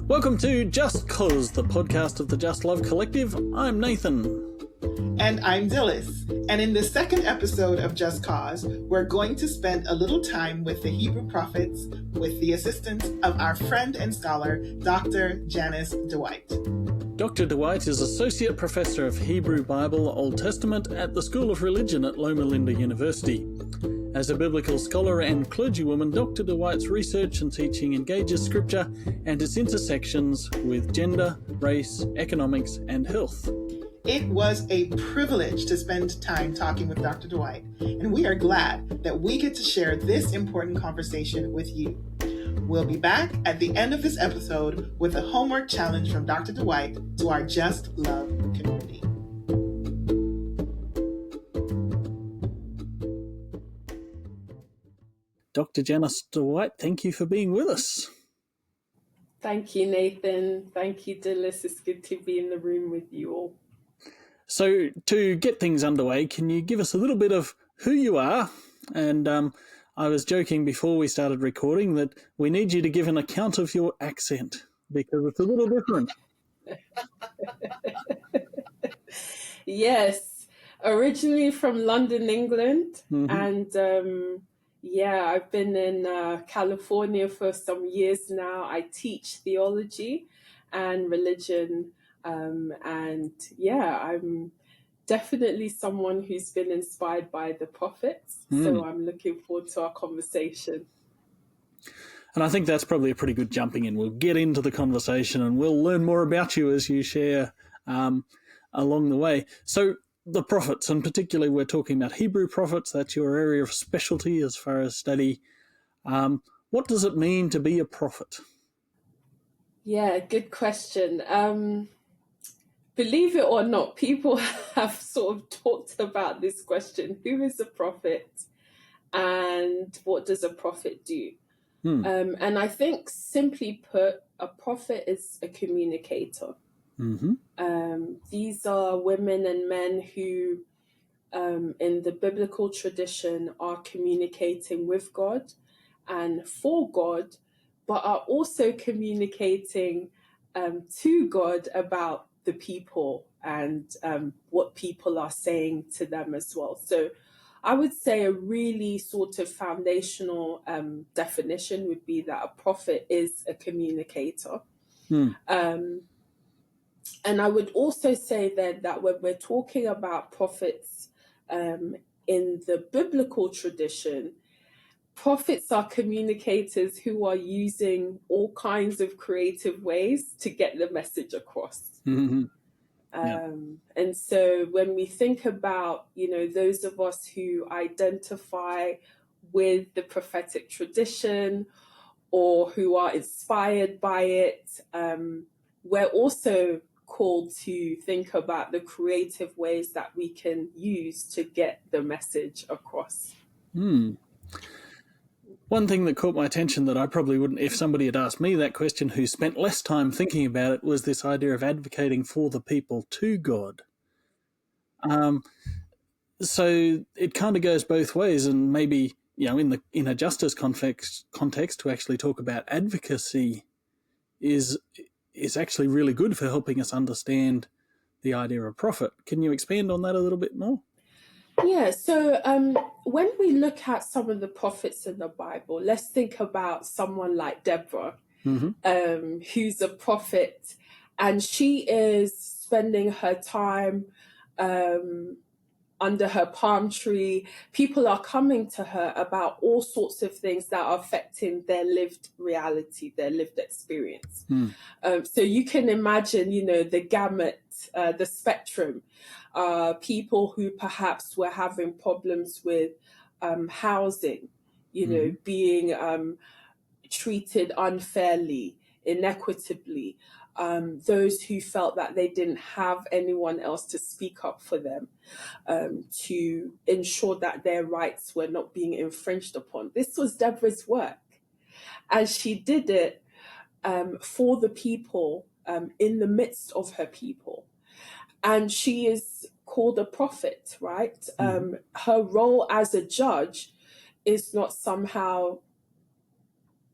Welcome to Just Cause, the podcast of the Just Love Collective. I'm Nathan. And I'm Dilys. And in the second episode of Just Cause, we're going to spend a little time with the Hebrew prophets with the assistance of our friend and scholar, Dr. Janice DeWhyte. Dr. DeWhyte is Associate Professor of Hebrew Bible Old Testament at the School of Religion at Loma Linda University. As a biblical scholar and clergywoman, Dr. DeWhyte's research and teaching engages Scripture and its intersections with gender, race, economics, and health. It was a privilege to spend time talking with Dr. DeWhyte, and we are glad that we get to share this important conversation with you. We'll be back at the end of this episode with a homework challenge from Dr. DeWhyte to our Just Love community. Dr. Janice DeWhyte, thank you for being with us. Thank you, Nathan. Thank you, Dilys. It's good to be in the room with you all. So to get things underway, can you give us a little bit of who you are? And I was joking before we started recording that we need you to give an account of your accent because it's a little different. Yes, originally from London, England. And I've been in California for some years now. I teach theology and religion. I'm definitely someone who's been inspired by the prophets. So I'm looking forward to our conversation. And I think that's probably a pretty good jumping in. We'll get into the conversation and we'll learn more about you as you share along the way. So the prophets, and particularly we're talking about Hebrew prophets, that's your area of specialty as far as study. What does it mean to be a prophet? Yeah, good question. Believe it or not, people have sort of talked about this question. Who is a prophet and what does a prophet do? And I think simply put, a prophet is a communicator. These are women and men who, in the biblical tradition, are communicating with God and for God, but are also communicating to God about the people and what people are saying to them as well. So I would say a really sort of foundational definition would be that a prophet is a communicator. And I would also say then that when we're talking about prophets in the biblical tradition, prophets are communicators who are using all kinds of creative ways to get the message across. And so when we think about, those of us who identify with the prophetic tradition or who are inspired by it, we're also called to think about the creative ways that we can use to get the message across. One thing that caught my attention that I probably wouldn't, if somebody had asked me that question who spent less time thinking about it, was this idea of advocating for the people to God. So it kind of goes both ways, and maybe, in a justice context to actually talk about advocacy is actually really good for helping us understand the idea of prophet. Can you expand on that a little bit more? Yeah, so when we look at some of the prophets in the Bible, let's think about someone like Deborah, who's a prophet, and she is spending her time under her palm tree. People are coming to her about all sorts of things that are affecting their lived reality, their lived experience. So you can imagine, the gamut, the spectrum. People who perhaps were having problems with housing, being treated unfairly, inequitably, those who felt that they didn't have anyone else to speak up for them, to ensure that their rights were not being infringed upon. This was Deborah's work. And she did it for the people, in the midst of her people. And she is called a prophet, right? Her role as a judge is not somehow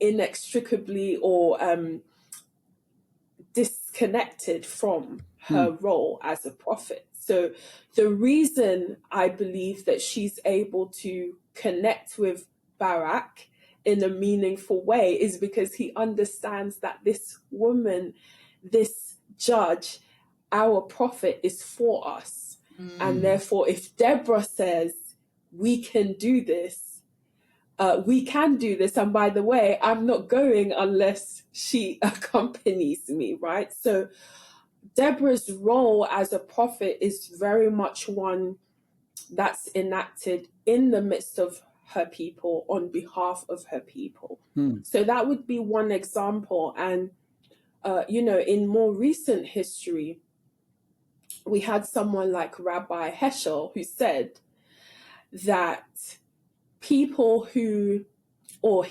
inextricably or disconnected from her role as a prophet. So the reason I believe that she's able to connect with Barak in a meaningful way is because he understands that this woman, this judge, our prophet, is for us. And therefore, if Deborah says we can do this, we can do this. And by the way, I'm not going unless she accompanies me, right? So Deborah's role as a prophet is very much one that's enacted in the midst of her people on behalf of her people. So that would be one example. And, in more recent history, we had someone like Rabbi Heschel who said that he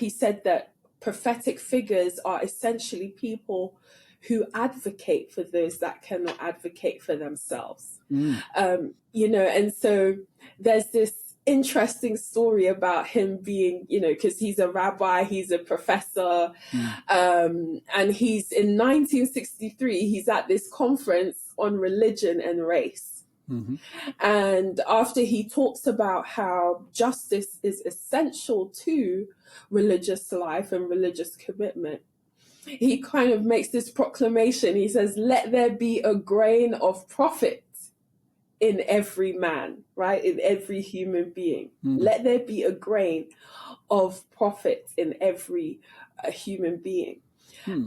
said that prophetic figures are essentially people who advocate for those that cannot advocate for themselves. And so there's this interesting story about him being, because he's a rabbi, he's a professor, and he's in 1963, he's at this conference on religion and race. And after he talks about how justice is essential to religious life and religious commitment, he kind of makes this proclamation. He says, let there be a grain of prophet in every man, right? In every human being. Let there be a grain of prophet in every human being.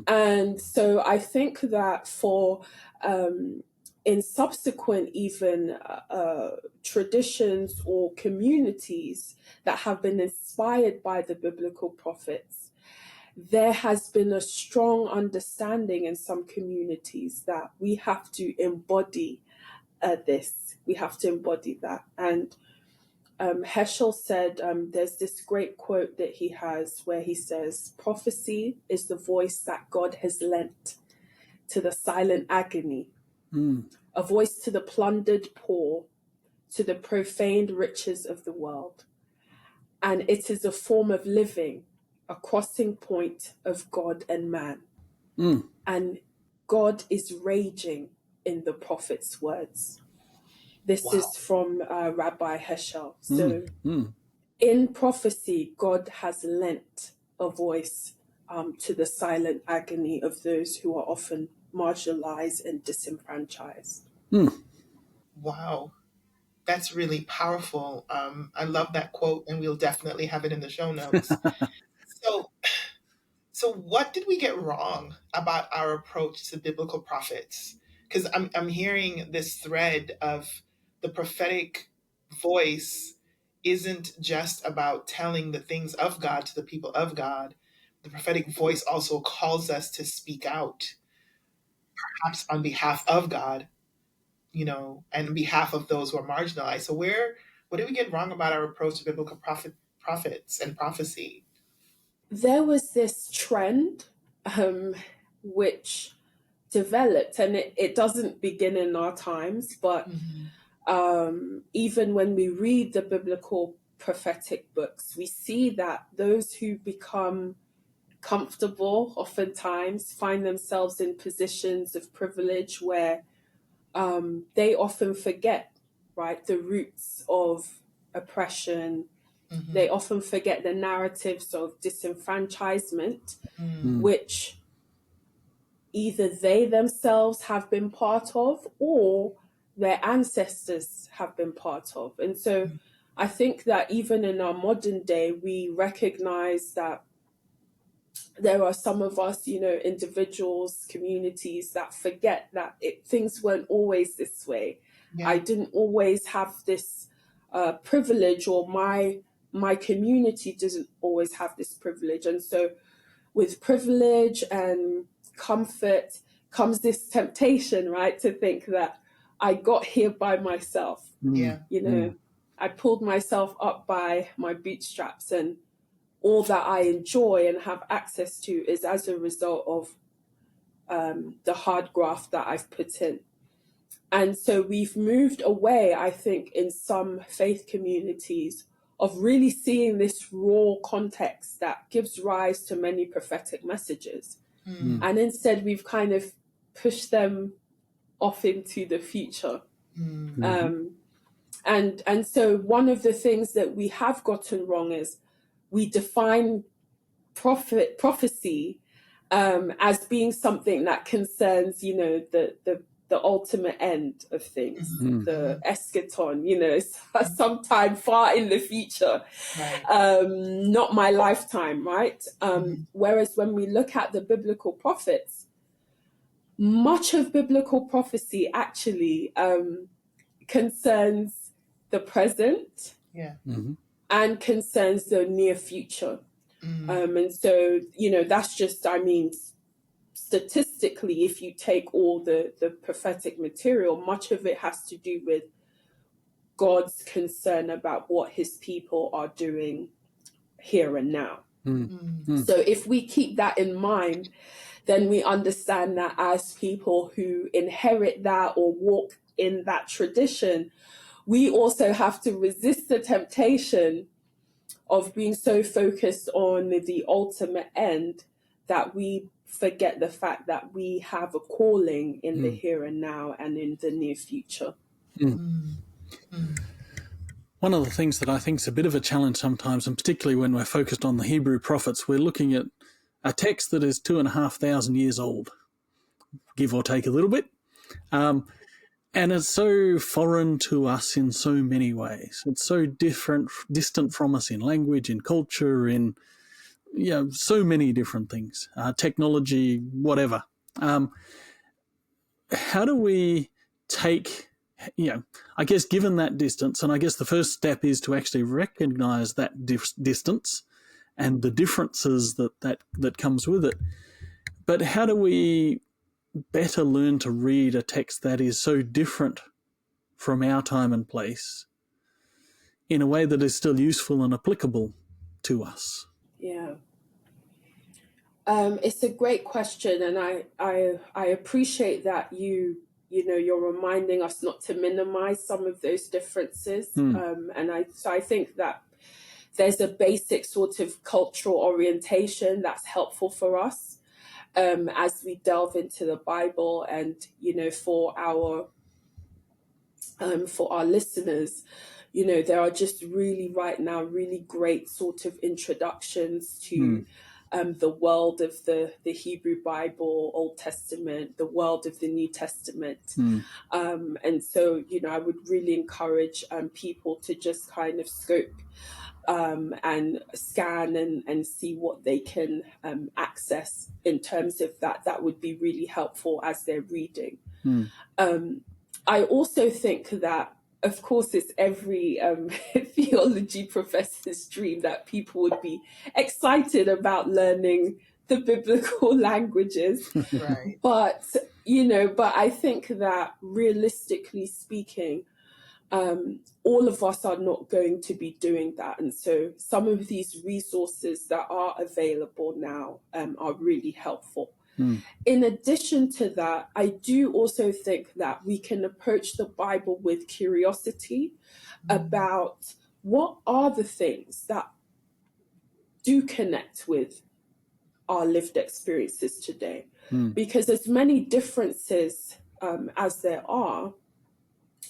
And so I think that for in subsequent even traditions or communities that have been inspired by the biblical prophets, there has been a strong understanding in some communities that we have to embody this. We have to embody that. And Heschel said, there's this great quote that he has where he says, prophecy is the voice that God has lent to the silent agony, a voice to the plundered poor, to the profaned riches of the world. And it is a form of living, a crossing point of God and man. And God is raging in the prophet's words. This is from Rabbi Heschel. So in prophecy, God has lent a voice to the silent agony of those who are often marginalized and disenfranchised. Wow. That's really powerful. I love that quote, and we'll definitely have it in the show notes. So what did we get wrong about our approach to biblical prophets? Because I'm hearing this thread of the prophetic voice isn't just about telling the things of God to the people of God. The prophetic voice also calls us to speak out, perhaps on behalf of God, and on behalf of those who are marginalized. So what did we get wrong about our approach to biblical prophets and prophecy? There was this trend which developed, and it doesn't begin in our times, but even when we read the biblical prophetic books, we see that those who become comfortable oftentimes find themselves in positions of privilege where they often forget, right, the roots of oppression. They often forget the narratives of disenfranchisement, which either they themselves have been part of or their ancestors have been part of. And so I think that even in our modern day, we recognize that there are some of us, individuals, communities that forget that things weren't always this way. Yeah. I didn't always have this privilege, or my community doesn't always have this privilege. And so with privilege and comfort comes this temptation, right, to think that I got here by myself. Yeah. I pulled myself up by my bootstraps, and all that I enjoy and have access to is as a result of the hard graft that I've put in. And so we've moved away, I think, in some faith communities really seeing this raw context that gives rise to many prophetic messages. And instead we've kind of pushed them off into the future. And so one of the things that we have gotten wrong is we define prophecy as being something that concerns, the ultimate end of things, the eschaton, sometime far in the future, not my lifetime, right? Whereas when we look at the biblical prophets, much of biblical prophecy actually concerns the present and concerns the near future. And so, that's just, statistically, if you take all the prophetic material, much of it has to do with God's concern about what his people are doing here and now. So if we keep that in mind, then we understand that as people who inherit that or walk in that tradition, we also have to resist the temptation of being so focused on the ultimate end that we forget the fact that we have a calling in the here and now and in the near future. One of the things that I think is a bit of a challenge sometimes, and particularly when we're focused on the Hebrew prophets, we're looking at a text that is 2,500 years old, give or take a little bit. And it's so foreign to us in so many ways. It's so distant from us in language, in culture, in so many different things, technology, whatever. How do we take, I guess given that distance, and I guess the first step is to actually recognize that distance and the differences that comes with it. But how do we better learn to read a text that is so different from our time and place in a way that is still useful and applicable to us? Yeah. It's a great question, and I appreciate that you're reminding us not to minimize some of those differences. And I think that there's a basic sort of cultural orientation that's helpful for us as we delve into the Bible, and for our listeners, there are just really right now really great sort of introductions to the world of the Hebrew Bible, Old Testament, the world of the New Testament. And so, I would really encourage people to just kind of scope and scan and see what they can access in terms of that. That would be really helpful as they're reading. I also think that, of course, it's every theology professor's dream that people would be excited about learning the biblical languages. Right. But I think that realistically speaking, all of us are not going to be doing that. And so some of these resources that are available now are really helpful. In addition to that, I do also think that we can approach the Bible with curiosity about what are the things that do connect with our lived experiences today. Because as many differences as there are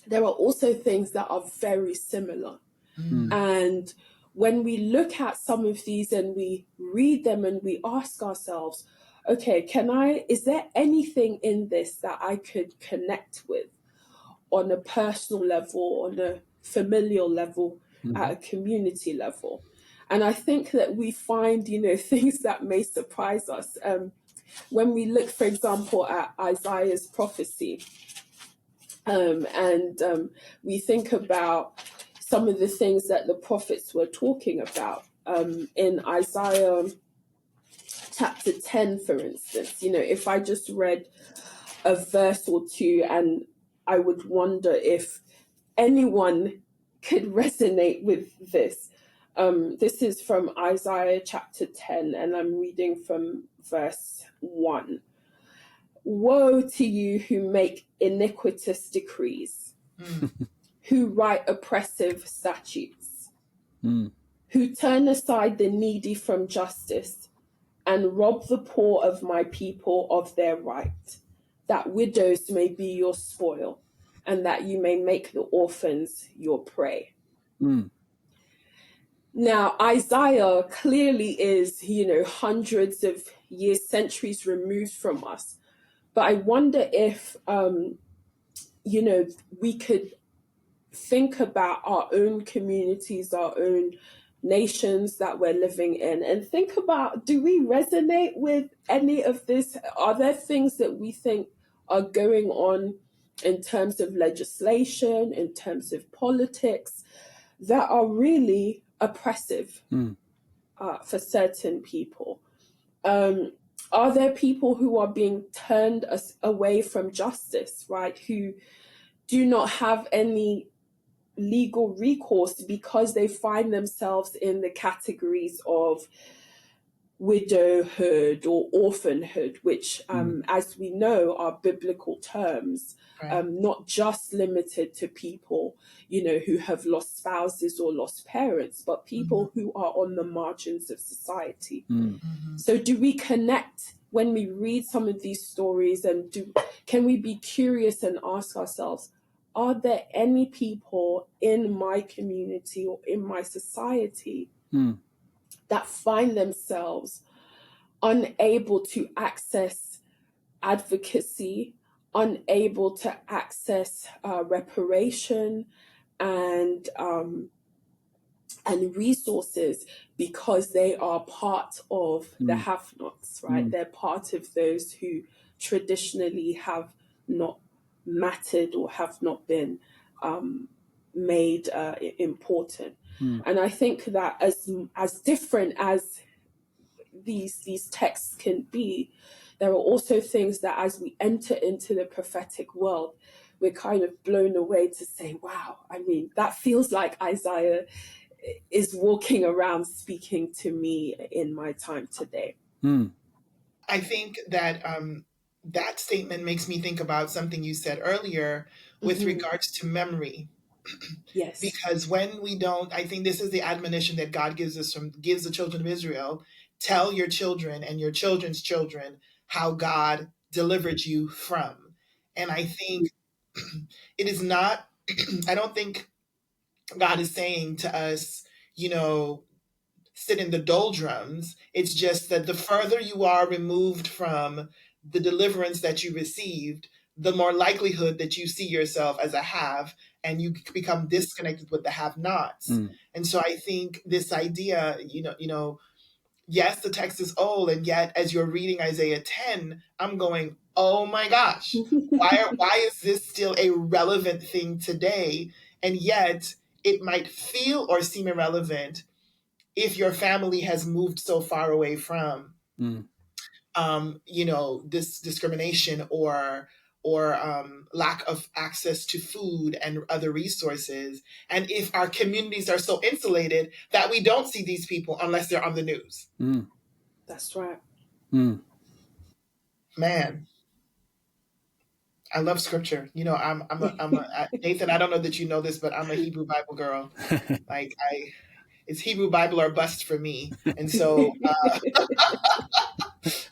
also things that are very similar. And when we look at some of these and we read them and we ask ourselves, okay, is there anything in this that I could connect with on a personal level, on a familial level, at a community level? And I think that we find, things that may surprise us. When we look, for example, at Isaiah's prophecy, and we think about some of the things that the prophets were talking about in Isaiah chapter 10, for instance, if I just read a verse or two, and I would wonder if anyone could resonate with this. This is from Isaiah chapter 10, and I'm reading from verse 1. Woe to you who make iniquitous decrees, who write oppressive statutes. who turn aside the needy from justice and rob the poor of my people of their right, that widows may be your spoil, and that you may make the orphans your prey. Now, Isaiah clearly is, hundreds of years, centuries removed from us. But I wonder if, we could think about our own communities, our own nations that we're living in, and think about, do we resonate with any of this? Are there things that we think are going on in terms of legislation, in terms of politics, that are really oppressive for certain people? Are there people who are being turned away from justice, right? Who do not have any legal recourse because they find themselves in the categories of widowhood or orphanhood, which, as we know, are biblical terms, Right. not just limited to people, who have lost spouses or lost parents, but people who are on the margins of society. So do we connect when we read some of these stories, and can we be curious and ask ourselves, are there any people in my community or in my society that find themselves unable to access advocacy, unable to access reparation and resources because they are part of the have-nots, right? They're part of those who traditionally have not mattered or have not been made important. And I think that as different as these texts can be, there are also things that as we enter into the prophetic world, we're kind of blown away to say, wow, I mean, that feels like Isaiah is walking around speaking to me in my time today. I think that that statement makes me think about something you said earlier with regards to memory. Yes. Because when we don't, I think this is the admonition that God gives the children of Israel: tell your children and your children's children how God delivered you from. And I think it is not, I don't think God is saying to us, sit in the doldrums. It's just that the further you are removed from the deliverance that you received, the more likelihood that you see yourself as a have, and you become disconnected with the have-nots. And so I think this idea, yes, the text is old, and yet as you're reading Isaiah 10, I'm going, oh my gosh, why is this still a relevant thing today? And yet it might feel or seem irrelevant if your family has moved so far away from, this discrimination or lack of access to food and other resources. And if our communities are so insulated that we don't see these people unless they're on the news. That's right. Man, I love scripture. I'm a Nathan, I don't know that you know this, but I'm a Hebrew Bible girl. It's Hebrew Bible or bust for me. And so,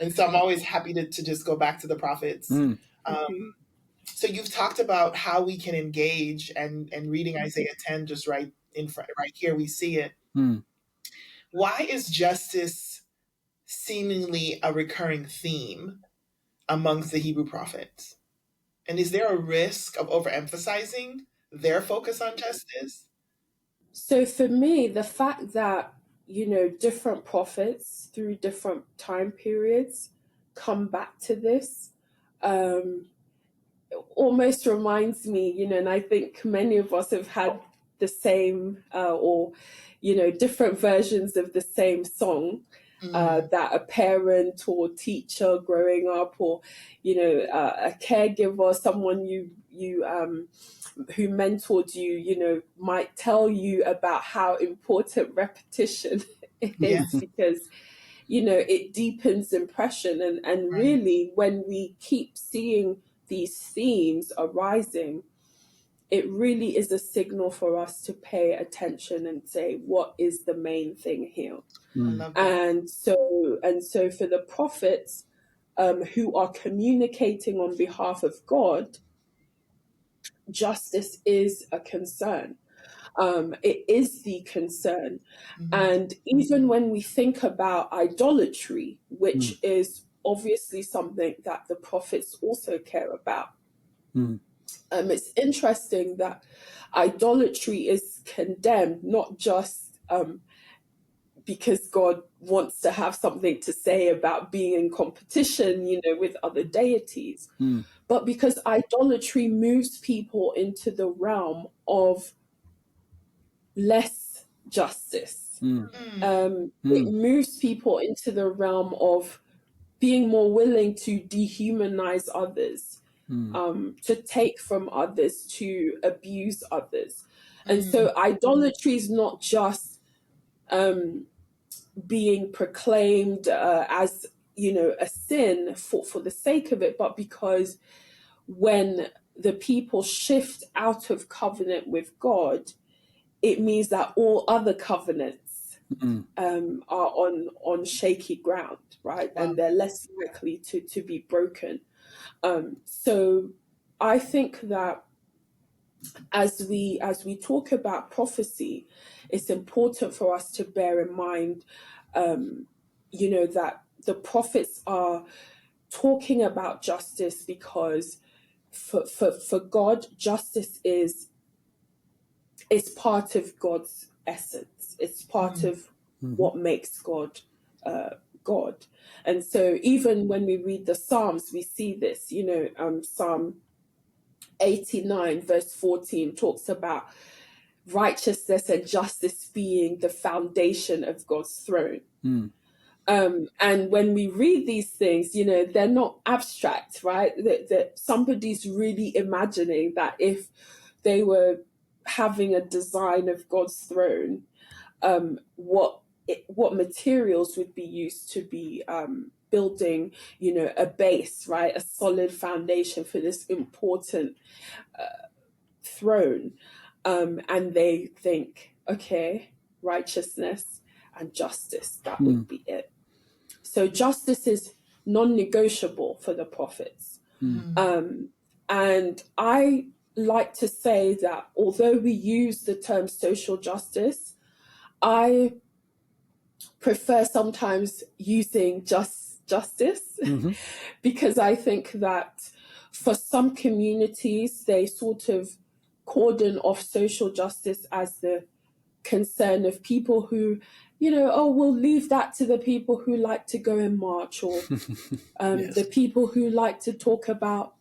I'm always happy to just go back to the prophets. So you've talked about how we can engage, and reading Isaiah 10 just right in front, right here, we see it. Why is justice seemingly a recurring theme amongst the Hebrew prophets? And is there a risk of overemphasizing their focus on justice? So for me, the fact that, different prophets through different time periods come back to this almost reminds me, and I think many of us have had the same or different versions of the same song that a parent or teacher growing up, or a caregiver, someone you who mentored you, might tell you about how important repetition is, because it deepens impression, and really when we keep seeing these themes arising, it really is a signal for us to pay attention and say, what is the main thing here? I love that. And so for the prophets who are communicating on behalf of God, justice is a concern. It is the concern. And even when we think about idolatry, which is obviously something that the prophets also care about, it's interesting that idolatry is condemned, not just because God wants to have something to say about being in competition, with other deities, but because idolatry moves people into the realm of less justice. It moves people into the realm of being more willing to dehumanize others, to take from others, to abuse others. And so idolatry is not just being proclaimed as, a sin for the sake of it, but because when the people shift out of covenant with God, it means that all other covenants are on shaky ground, right? Wow. And they're less likely to be broken. So I think that as we talk about prophecy, it's important for us to bear in mind, that the prophets are talking about justice because for God, justice is part of God's essence. It's part of what makes God God. And so even when we read the Psalms, we see this, Psalm 89 verse 14 talks about righteousness and justice being the foundation of God's throne. And when we read these things, they're not abstract, right? That somebody's really imagining that if they were having a design of God's throne, what materials would be used to be building, a base, right? A solid foundation for this important throne. And they think, okay, righteousness and justice, that would be it. So justice is non-negotiable for the prophets. And I like to say that although we use the term social justice, I prefer sometimes using just justice because I think that for some communities, they sort of cordon off social justice as the concern of people who, we'll leave that to the people who like to go and march, or the people who like to talk about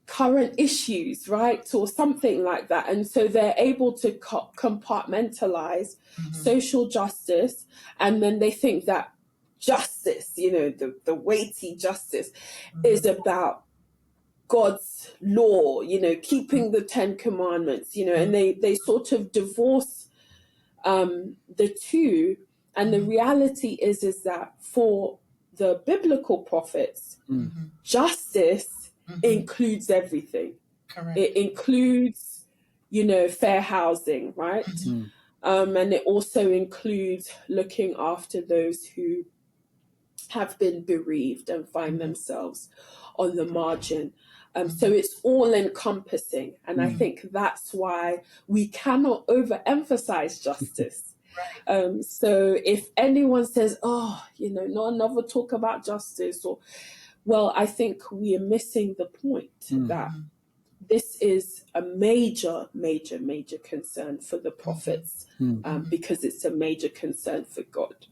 current issues, right? Or something like that. And so they're able to compartmentalize social justice. And then they think that justice, the weighty justice is about God's law, keeping the 10 Commandments, and they sort of divorce the two. And the reality is that for the biblical prophets, justice includes everything. Correct. It includes, fair housing, right? And it also includes looking after those who have been bereaved and find themselves on the margin. So it's all encompassing. And I think that's why we cannot overemphasize justice. So if anyone says, not another talk about justice, or, well, I think we are missing the point that this is a major, major, major concern for the prophets, because it's a major concern for God.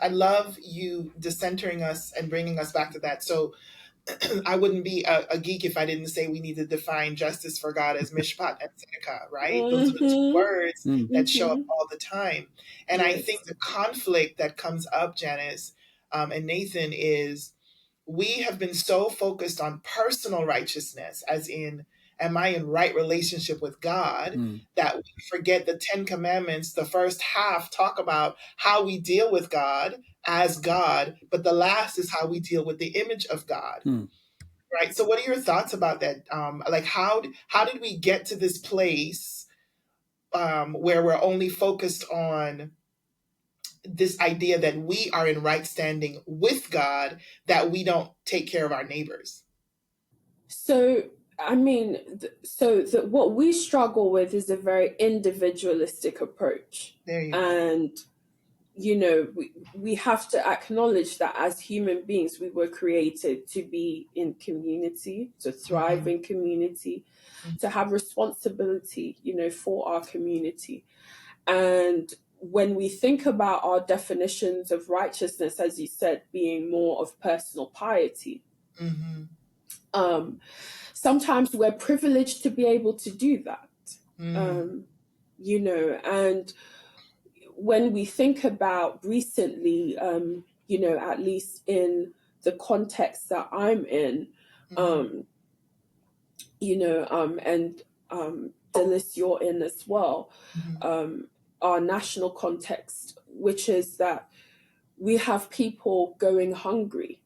I love you decentering us and bringing us back to that. So I wouldn't be a geek if I didn't say we need to define justice for God as Mishpat and Tzedakah, right? Those are the two words that show up all the time. And I think the conflict that comes up, Janice and Nathan, is we have been so focused on personal righteousness, as in, am I in right relationship with God, that we forget the 10 Commandments. The first half talk about how we deal with God as God, but the last is how we deal with the image of God, Right. So what are your thoughts about that? Like how did we get to this place where we're only focused on this idea that we are in right standing with God, that we don't take care of our neighbors? So, I mean, what we struggle with is a very individualistic approach. There you go. And, we have to acknowledge that as human beings, we were created to be in community, to thrive in community, to have responsibility, for our community. And when we think about our definitions of righteousness, as you said, being more of personal piety, sometimes we're privileged to be able to do that, and when we think about recently, at least in the context that I'm in, and Dilys, you're in as well, our national context, which is that we have people going hungry,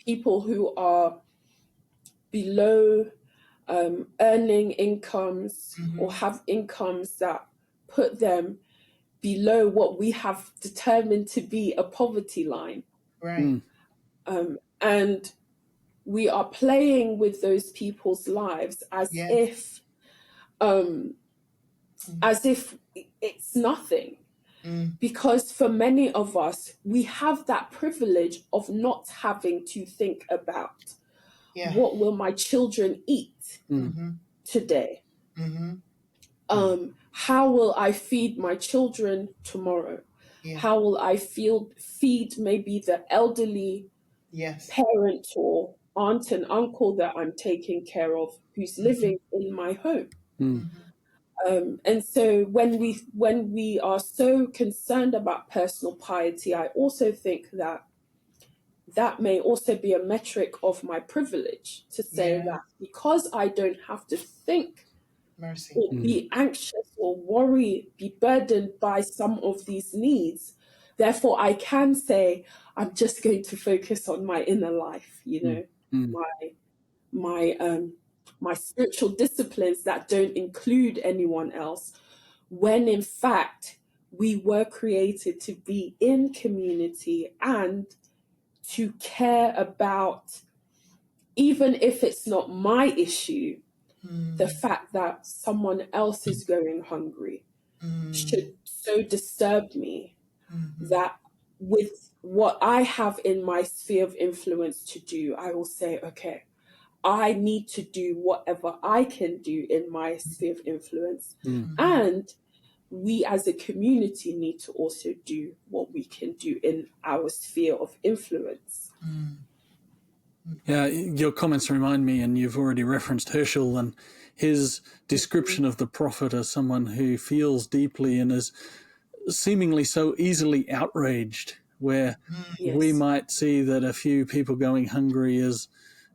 people who are below earning incomes or have incomes that put them below what we have determined to be a poverty line. Right. And we are playing with those people's lives as if it's nothing. Because for many of us, we have that privilege of not having to think about what will my children eat today? How will I feed my children tomorrow? How will I feed maybe the elderly parent or aunt and uncle that I'm taking care of who's living in my home? And so when we are so concerned about personal piety, I also think that may also be a metric of my privilege to say that because I don't have to think or be anxious or worry, be burdened by some of these needs, therefore I can say, I'm just going to focus on my inner life, my spiritual disciplines that don't include anyone else, when in fact we were created to be in community and to care about, even if it's not my issue, the fact that someone else is going hungry should so disturb me that with what I have in my sphere of influence to do, I will say, okay, I need to do whatever I can do in my sphere of influence. And we as a community need to also do what we can do in our sphere of influence. Yeah, your comments remind me, and you've already referenced Herschel and his description of the prophet as someone who feels deeply and is seemingly so easily outraged, where we might see that a few people going hungry is,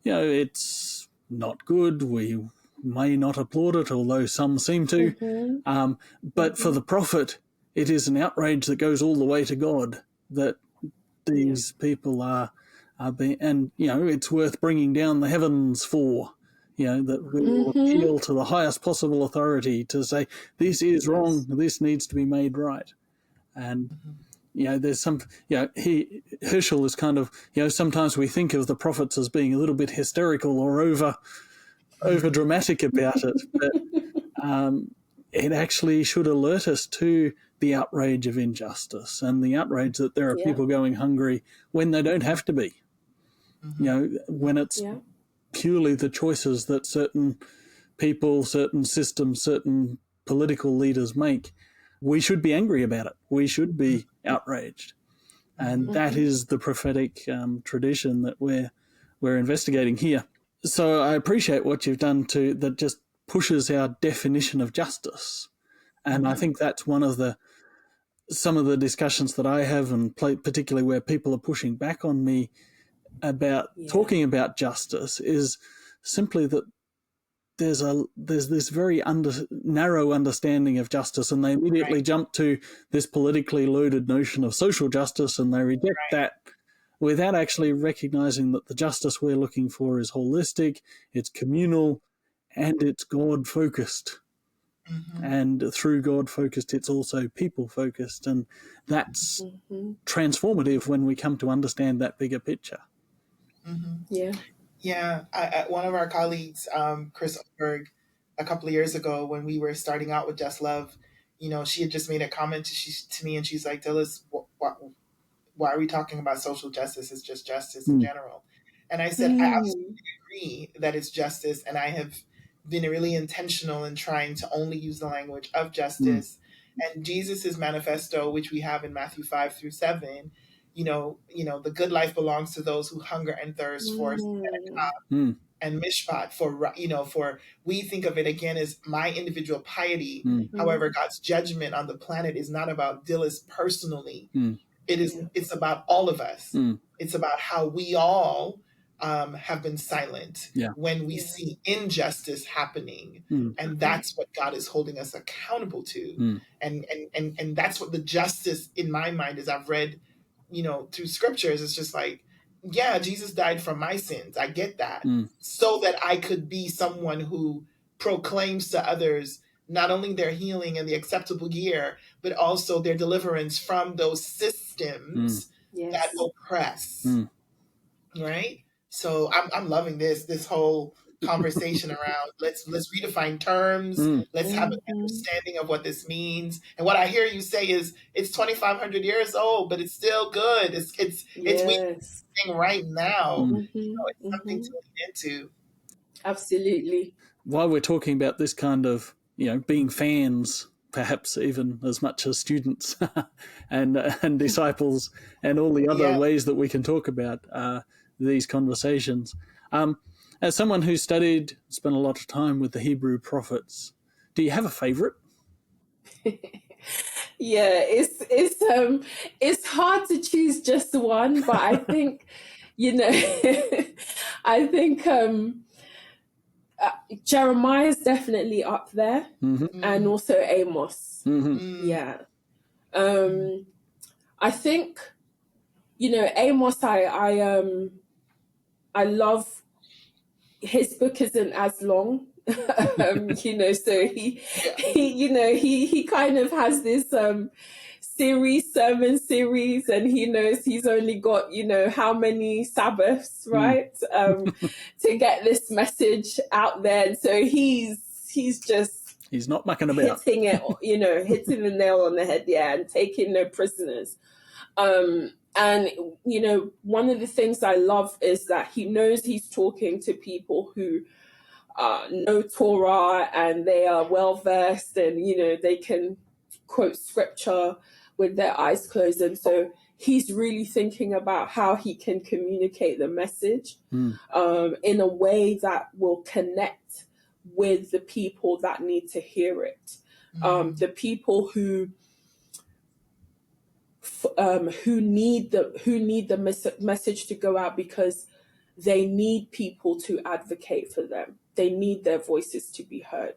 it's not good. We may not applaud it, although some seem to. But for the prophet, it is an outrage that goes all the way to God, that these people are being, and, it's worth bringing down the heavens for, that we will appeal to the highest possible authority to say, this is wrong, this needs to be made right. And, there's some, Herschel is kind of, sometimes we think of the prophets as being a little bit hysterical or over dramatic about it, but it actually should alert us to the outrage of injustice and the outrage that there are people going hungry when they don't have to be. When it's purely the choices that certain people, certain systems, certain political leaders make, we should be angry about it. We should be outraged. And that is the prophetic tradition that we're investigating here. So I appreciate what you've done that just pushes our definition of justice. And I think that's one of some of the discussions that I have, and particularly where people are pushing back on me about talking about justice, is simply that there's this very narrow understanding of justice, and they immediately jump to this politically loaded notion of social justice, and they reject that without actually recognizing that the justice we're looking for is holistic, it's communal, and it's God-focused. And through God-focused, it's also people-focused. And that's transformative when we come to understand that bigger picture. Yeah. One of our colleagues, Chris Oberg, a couple of years ago when we were starting out with Just Love, she had just made a comment to me, and she's like, Dilys, why are we talking about social justice? It's just justice in general. And I said, I absolutely agree that it's justice, and I have been really intentional in trying to only use the language of justice. And Jesus's manifesto, which we have in Matthew 5-7, the good life belongs to those who hunger and thirst for Tzedakah and Mishpat, for we think of it again as my individual piety. However, God's judgment on the planet is not about Dilys personally. It's about all of us. It's about how we all have been silent when we see injustice happening, and that's what God is holding us accountable to. And that's what the justice in my mind, as I've read, through scriptures, it's just like, yeah, Jesus died for my sins. I get that, so that I could be someone who proclaims to others not only their healing and the acceptable year, but also their deliverance from those systems that oppress. Right? So I'm loving this whole conversation around let's redefine terms. Let's have an understanding of what this means. And what I hear you say is it's 2,500 years old, but it's still good. It's right now. It's something to lean into. Absolutely. While we're talking about this kind of, being fans, perhaps even as much as students and disciples and all the other ways that we can talk about these conversations. As someone who spent a lot of time with the Hebrew prophets, do you have a favorite? Yeah, it's hard to choose just one, but I think, I think Jeremiah is definitely up there, and also Amos. Yeah. I think, Amos, I love his book isn't as long, so he kind of has this sermon series, and he knows he's only got, how many Sabbaths, right? To get this message out there. And so he's not mucking about. Hitting it, hitting the nail on the head, and taking no prisoners. And, one of the things I love is that he knows he's talking to people who know Torah, and they are well-versed, and, they can quote scripture with their eyes closed. And so he's really thinking about how he can communicate the message in a way that will connect with the people that need to hear it. The people who need the message to go out, because they need people to advocate for them. They need their voices to be heard.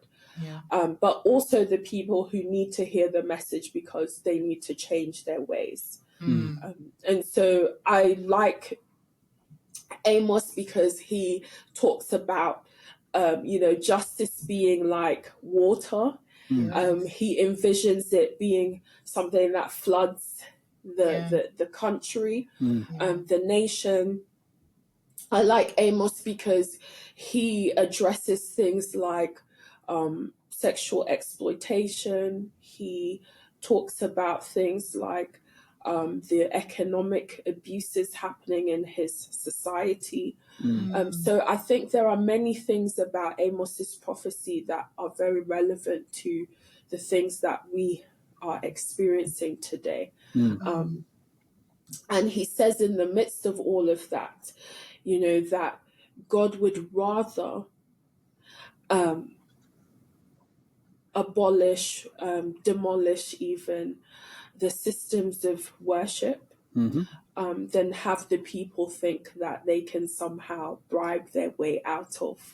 But also the people who need to hear the message because they need to change their ways. And so I like Amos because he talks about, justice being like water. He envisions it being something that floods the country, the nation. I like Amos because he addresses things like sexual exploitation. He talks about things like the economic abuses happening in his society. So I think there are many things about Amos's prophecy that are very relevant to the things that we are experiencing today. And he says in the midst of all of that, that God would rather abolish, demolish even the systems of worship, than have the people think that they can somehow bribe their way out of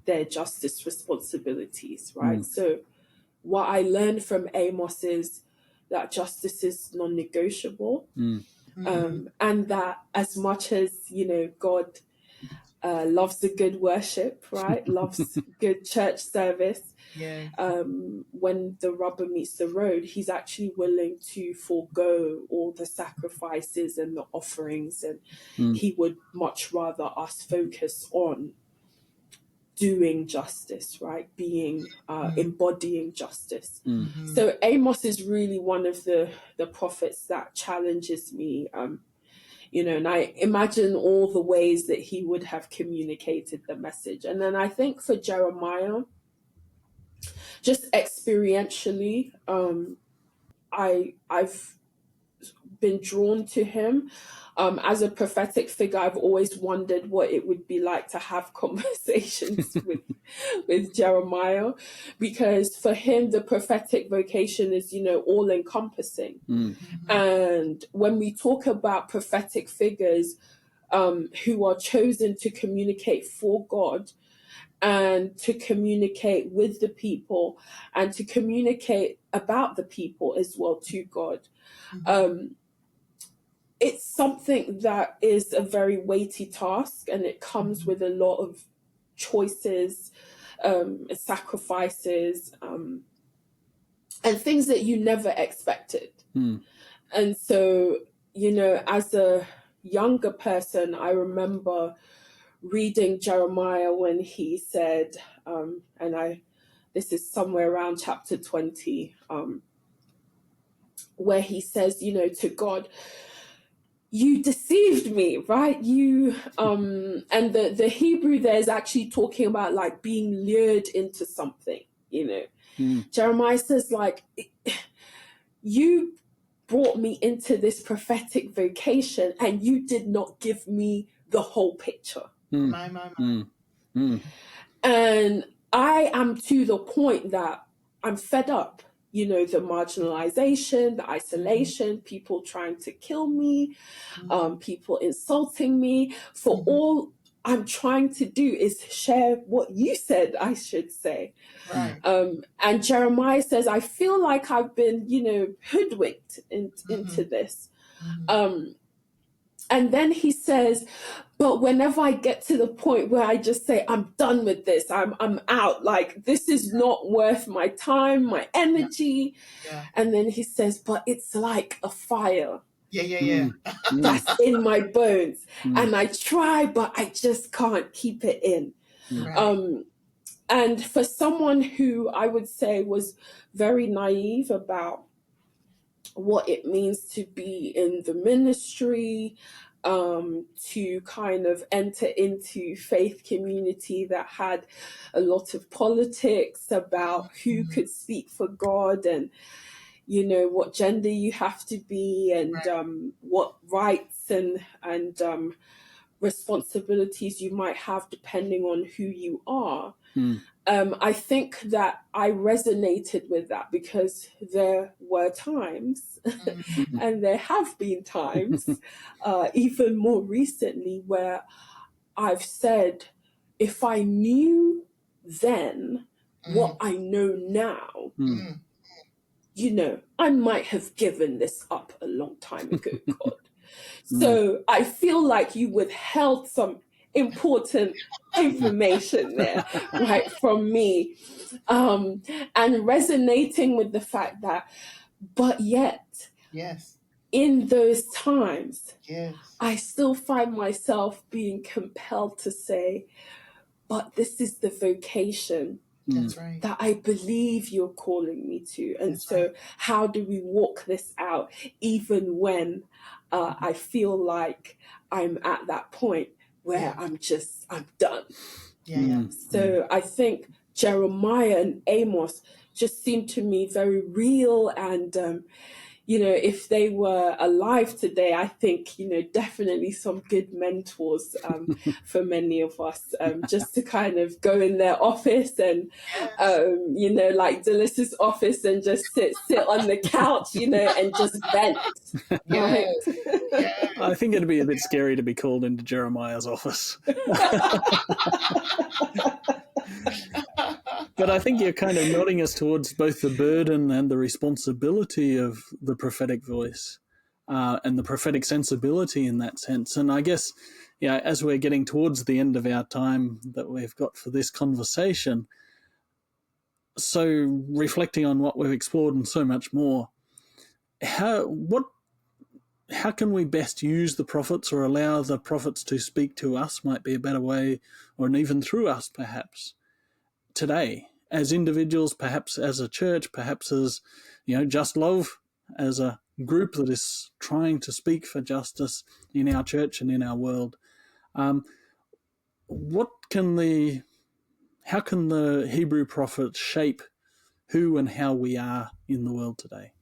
their justice responsibilities, right? So what I learned from Amos is that justice is non-negotiable. And that as much as, God loves a good worship, right? Loves good church service. Yeah. When the rubber meets the road, he's actually willing to forego all the sacrifices and the offerings, and he would much rather us focus on doing justice, right? Being embodying justice. So Amos is really one of the prophets that challenges me. And I imagine all the ways that he would have communicated the message. And then I think for Jeremiah, just experientially, I've been drawn to him. As a prophetic figure, I've always wondered what it would be like to have conversations with Jeremiah, because for him, the prophetic vocation is, all encompassing. And when we talk about prophetic figures who are chosen to communicate for God and to communicate with the people and to communicate about the people as well to God, it's something that is a very weighty task, and it comes with a lot of choices, sacrifices, and things that you never expected. And so, as a younger person, I remember reading Jeremiah when he said, this is somewhere around chapter 20, where he says, to God, you deceived me, right? You, and the Hebrew there is actually talking about like being lured into something, Jeremiah says like, you brought me into this prophetic vocation and you did not give me the whole picture. And I am to the point that I'm fed up. The marginalization, the isolation, people trying to kill me, people insulting me. For all I'm trying to do is share what you said I should say. Right. And Jeremiah says, I feel like I've been, hoodwinked into this. And then he says, but whenever I get to the point where I just say, I'm done with this, I'm out, like, this is not worth my time, my energy. Yeah. And then he says, but it's like a fire. That's in my bones. And I try, but I just can't keep it in. right. And for someone who I would say was very naive about what it means to be in the ministry, to kind of enter into faith community that had a lot of politics about who could speak for God and, what gender you have to be and what rights and responsibilities you might have depending on who you are. I think that I resonated with that because there were times, and there have been times, even more recently, where I've said, if I knew then what I know now, I might have given this up a long time ago, God. So I feel like you withheld some important information there, right, from me, and resonating with the fact that, but yet, Yes, in those times, yes, I still find myself being compelled to say, but this is the vocation that's right. that I believe you're calling me to. And That's so right. how do we walk this out, even when I feel like I'm at that point where I'm done. So I think Jeremiah and Amos just seem to me very real. And, if they were alive today, I think, definitely some good mentors for many of us, just to kind of go in their office and, like Dilys's office and just sit on the couch, and just vent. Right? I think it'd be a bit scary to be called into Jeremiah's office. But I think you're kind of nodding us towards both the burden and the responsibility of the prophetic voice. and the prophetic sensibility in that sense. And I guess, as we're getting towards the end of our time that we've got for this conversation, so reflecting on what we've explored and so much more, how can we best use the prophets or allow the prophets to speak to us might be a better way, or even through us perhaps, today, as individuals, perhaps as a church, perhaps as, Just Love, as a group that is trying to speak for justice in our church and in our world. How can the Hebrew prophets shape who and how we are in the world today?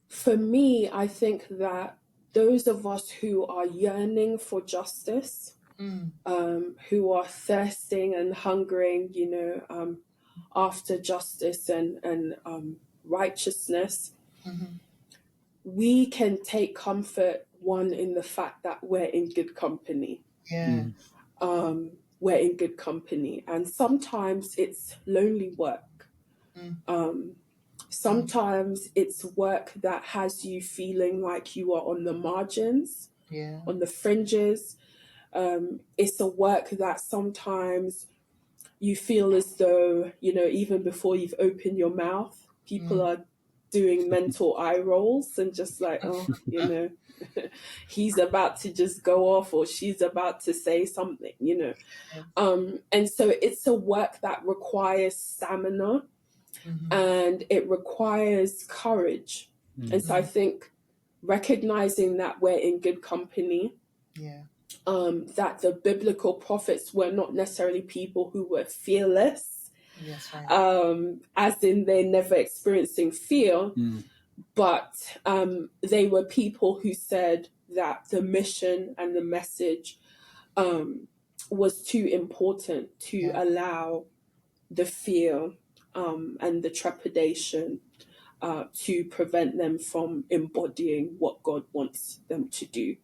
For me, I think that those of us who are yearning for justice, who are thirsting and hungering, after justice and righteousness, we can take comfort, one, in the fact that we're in good company. Yeah. We're in good company. And sometimes it's lonely work. Sometimes it's work that has you feeling like you are on the margins, on the fringes. It's a work that sometimes you feel as though, even before you've opened your mouth, people are doing mental eye rolls and just like, he's about to just go off or she's about to say something, And so it's a work that requires stamina and it requires courage. And so I think recognizing that we're in good company, that the biblical prophets were not necessarily people who were fearless, as in they're never experiencing fear, but they were people who said that the mission and the message was too important to allow the fear and the trepidation to prevent them from embodying what God wants them to do.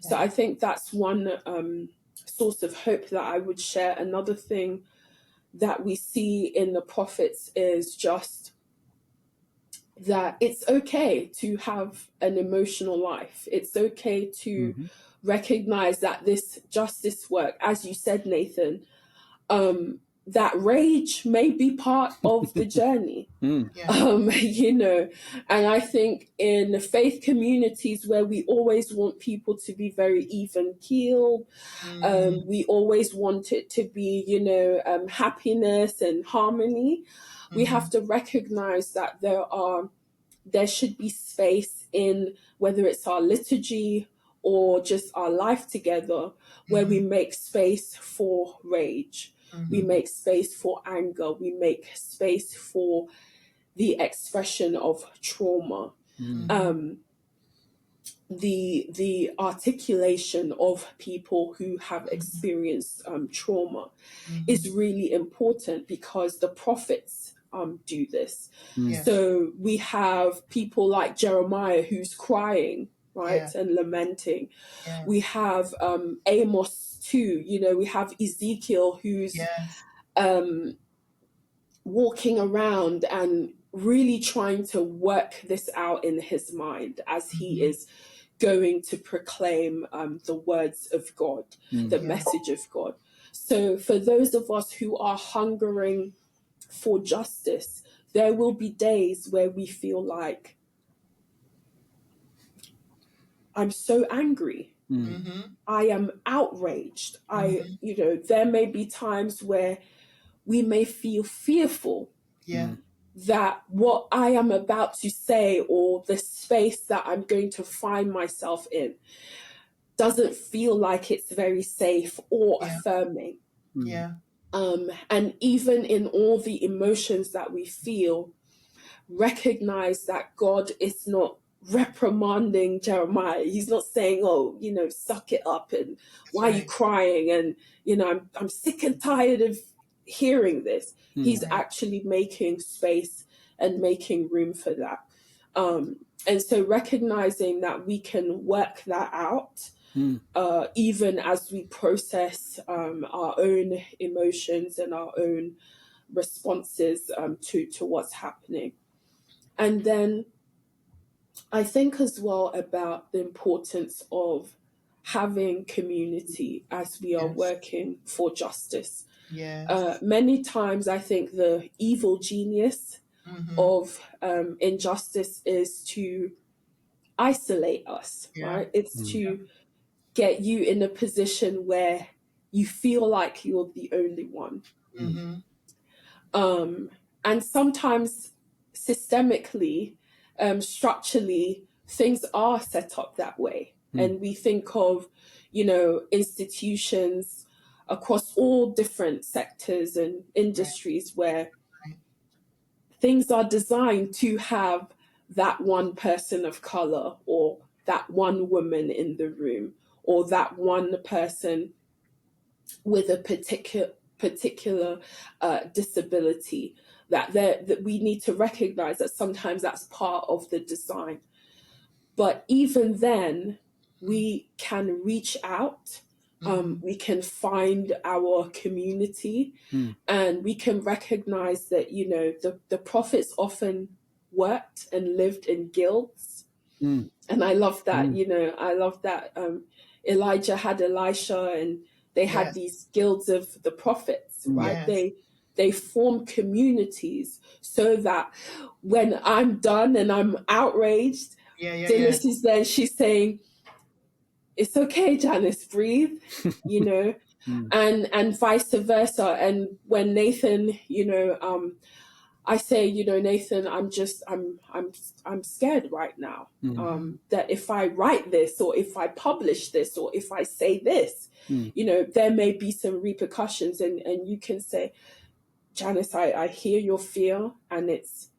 So I think that's one source of hope that I would share. Another thing that we see in the prophets is just that it's okay to have an emotional life. It's okay to recognize that this justice work, as you said, Nathan, that rage may be part of the journey, and I think in the faith communities where we always want people to be very even keeled, we always want it to be, happiness and harmony. We have to recognize that there should be space in whether it's our liturgy or just our life together where we make space for rage. We make space for anger. We make space for the expression of trauma. The articulation of people who have experienced trauma is really important because the prophets do this. So we have people like Jeremiah who's crying, right, and lamenting. We have Amos too, we have Ezekiel who's walking around and really trying to work this out in his mind as he is going to proclaim the words of God, the message of God. So for those of us who are hungering for justice, there will be days where we feel like, I'm so angry. I am outraged. There may be times where we may feel fearful that what I am about to say or the space that I'm going to find myself in doesn't feel like it's very safe or affirming. And even in all the emotions that we feel, recognize that God is not reprimanding Jeremiah. He's not saying, suck it up and why are you crying? And, I'm sick and tired of hearing this. He's actually making space and making room for that. And so recognizing that we can work that out, even as we process our own emotions and our own responses to what's happening. And then I think as well about the importance of having community as we are working for justice. Yes. Many times I think the evil genius of injustice is to isolate us, right? It's to get you in a position where you feel like you're the only one. And sometimes systemically, structurally, things are set up that way. And we think of, institutions across all different sectors and industries where things are designed to have that one person of color or that one woman in the room or that one person with a particular disability, that we need to recognize that sometimes that's part of the design. But even then, we can reach out, we can find our community, and we can recognize that, the prophets often worked and lived in guilds. And I love that, I love that Elijah had Elisha, and they had these guilds of the prophets, right? They form communities so that when I'm done and I'm outraged, Dilys is there, she's saying, it's okay, Janice, breathe, and vice versa. And when Nathan, I say, Nathan, I'm scared right now. That if I write this, or if I publish this, or if I say this, there may be some repercussions. And you can say, Janice, I hear your fear, and it's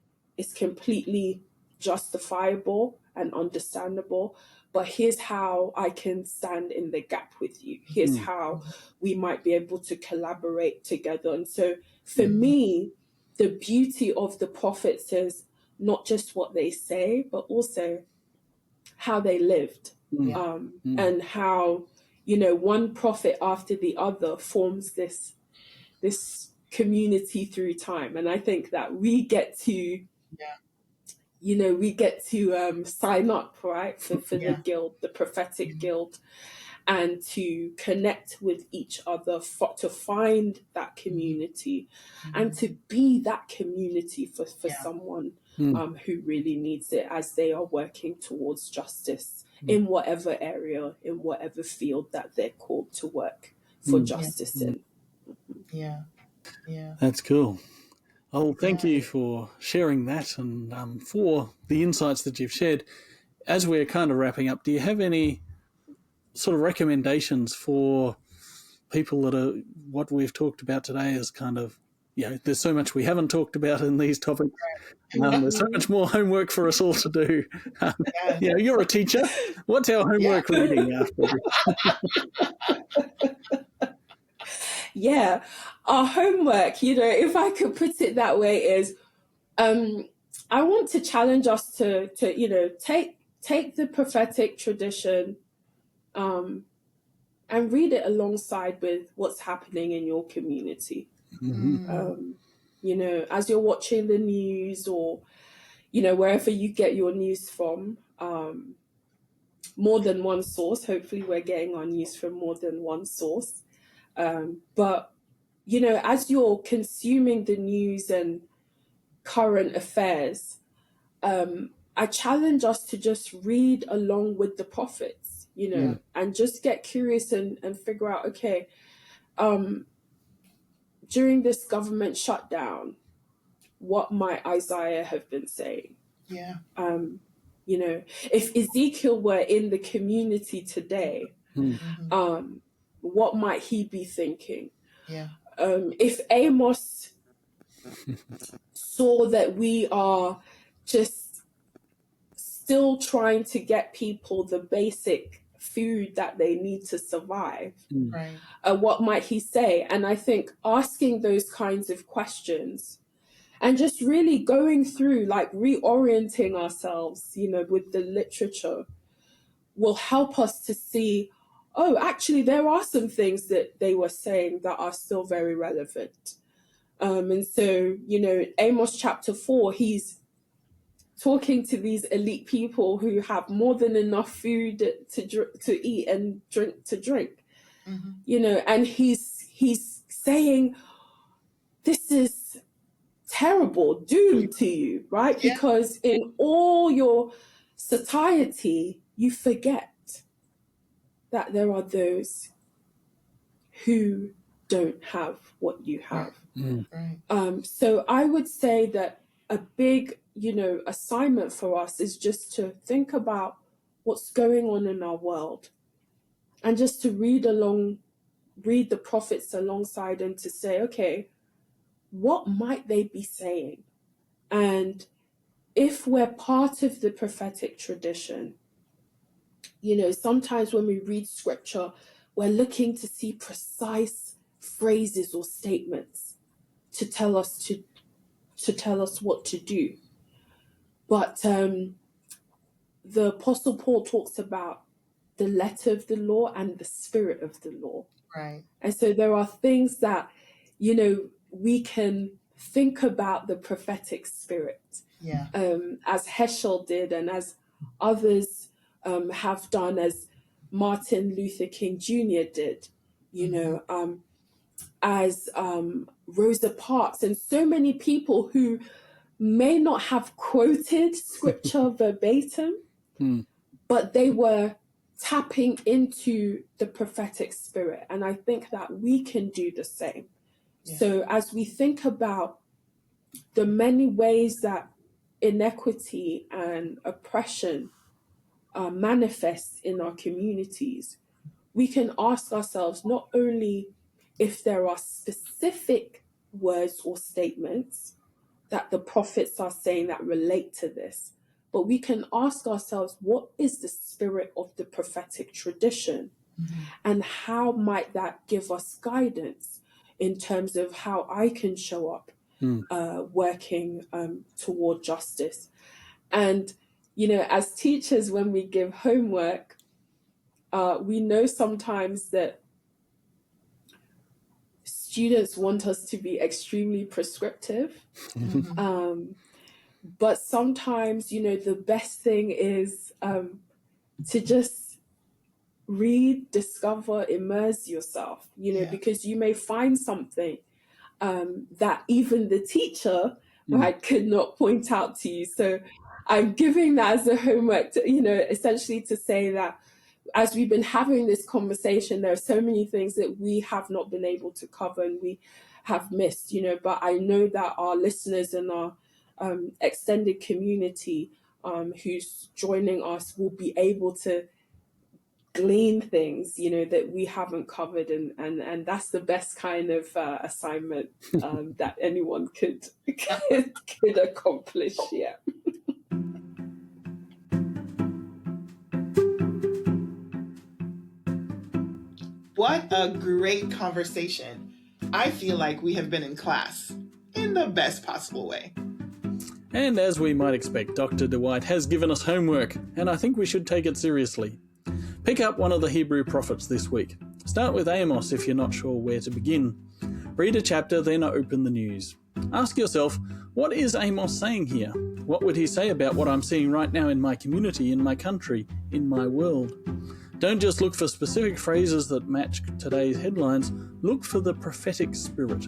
completely justifiable and understandable. But here's how I can stand in the gap with you. Here's how we might be able to collaborate together. And so for me, the beauty of the prophets is not just what they say, but also how they lived. And how, one prophet after the other forms this community through time. And I think that we get to sign up, right, for the guild, the prophetic guild, and to connect with each other, to find that community, and to be that community for someone who really needs it as they are working towards justice in whatever area, in whatever field that they're called to work for justice in. That's cool. Oh, thank you for sharing that and for the insights that you've shared. As we're kind of wrapping up, do you have any sort of recommendations for people that are, what we've talked about today is kind of, there's so much we haven't talked about in these topics. There's so much more homework for us all to do. You're a teacher. What's our homework reading after? Our homework, if I could put it that way, is I want to challenge us to take the prophetic tradition and read it alongside with what's happening in your community. As you're watching the news, or wherever you get your news from, more than one source. Hopefully we're getting our news from more than one source. But, as you're consuming the news and current affairs, I challenge us to just read along with the prophets, and just get curious and figure out, okay, during this government shutdown, what might Isaiah have been saying? If Ezekiel were in the community today, what might he be thinking? If Amos saw that we are just still trying to get people the basic food that they need to survive, what might he say? And I think asking those kinds of questions and just really going through, like reorienting ourselves, with the literature will help us to see, oh, actually, there are some things that they were saying that are still very relevant. And so, Amos chapter 4, he's talking to these elite people who have more than enough food to eat and drink to drink, and he's saying, this is terrible, doomed to you, right? Yeah. Because in all your satiety, you forget that there are those who don't have what you have. Right. So I would say that a big, assignment for us is just to think about what's going on in our world, and just to read the prophets alongside, and to say, okay, what might they be saying? And if we're part of the prophetic tradition, sometimes when we read scripture, we're looking to see precise phrases or statements to tell us what to do. But the Apostle Paul talks about the letter of the law and the spirit of the law. Right. And so there are things that, we can think about the prophetic spirit, as Heschel did, and as others have done, as Martin Luther King Jr. did, as Rosa Parks, and so many people who may not have quoted scripture verbatim, but they were tapping into the prophetic spirit. And I think that we can do the same. Yeah. So as we think about the many ways that inequity and oppression manifests in our communities, we can ask ourselves not only if there are specific words or statements that the prophets are saying that relate to this, but we can ask ourselves, what is the spirit of the prophetic tradition? And how might that give us guidance in terms of how I can show up working toward justice? And, as teachers, when we give homework, we know sometimes that students want us to be extremely prescriptive. But sometimes, the best thing is to just read, discover, immerse yourself, because you may find something that even the teacher could not point out to you. So I'm giving that as a homework to, essentially to say that as we've been having this conversation, there are so many things that we have not been able to cover and we have missed, but I know that our listeners and our extended community who's joining us will be able to glean things, that we haven't covered, and that's the best kind of assignment that anyone could accomplish. Yeah. What a great conversation. I feel like we have been in class in the best possible way. And as we might expect, Dr. DeWhyte has given us homework, and I think we should take it seriously. Pick up one of the Hebrew prophets this week. Start with Amos if you're not sure where to begin. Read a chapter, then open the news. Ask yourself, what is Amos saying here? What would he say about what I'm seeing right now in my community, in my country, in my world? Don't just look for specific phrases that match today's headlines. Look for the prophetic spirit.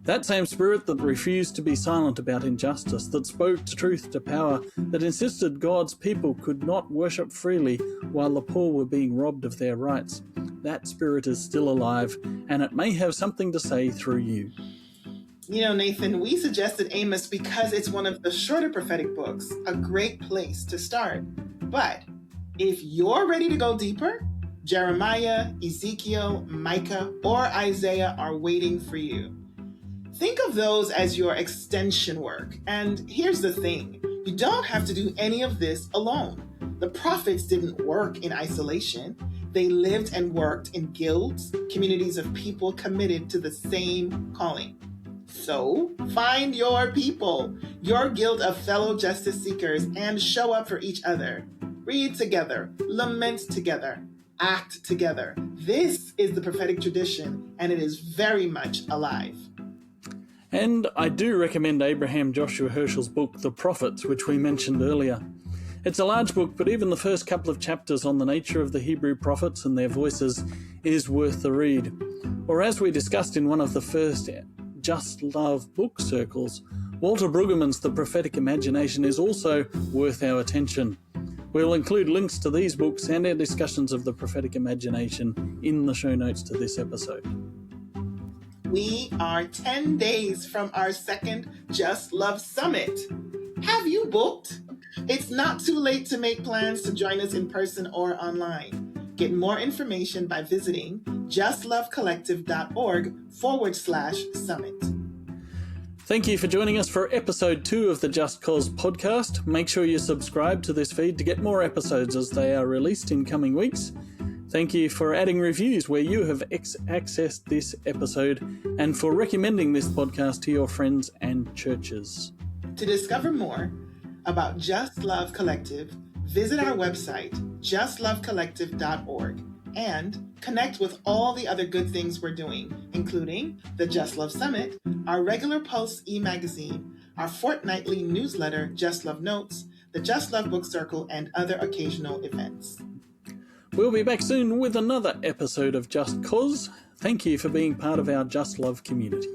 That same spirit that refused to be silent about injustice, that spoke truth to power, that insisted God's people could not worship freely while the poor were being robbed of their rights. That spirit is still alive, and it may have something to say through you. Nathan, we suggested Amos because it's one of the shorter prophetic books, a great place to start. But if you're ready to go deeper, Jeremiah, Ezekiel, Micah, or Isaiah are waiting for you. Think of those as your extension work. And here's the thing, you don't have to do any of this alone. The prophets didn't work in isolation. They lived and worked in guilds, communities of people committed to the same calling. So find your people, your guild of fellow justice seekers, and show up for each other. Read together, lament together, act together. This is the prophetic tradition, and it is very much alive. And I do recommend Abraham Joshua Herschel's book, The Prophets, which we mentioned earlier. It's a large book, but even the first couple of chapters on the nature of the Hebrew prophets and their voices is worth the read. Or as we discussed in one of the first Just Love book circles, Walter Brueggemann's The Prophetic Imagination is also worth our attention. We'll include links to these books and our discussions of the prophetic imagination in the show notes to this episode. We are 10 days from our second Just Love Summit. Have you booked? It's not too late to make plans to join us in person or online. Get more information by visiting justlovecollective.org/summit. Thank you for joining us for episode 2 of the Just Cause podcast. Make sure you subscribe to this feed to get more episodes as they are released in coming weeks. Thank you for adding reviews where you have accessed this episode and for recommending this podcast to your friends and churches. To discover more about Just Love Collective, visit our website, justlovecollective.org, and connect with all the other good things we're doing, including the Just Love Summit, our regular Pulse e-magazine, our fortnightly newsletter, Just Love Notes, the Just Love Book Circle, and other occasional events. We'll be back soon with another episode of Just Cause. Thank you for being part of our Just Love community.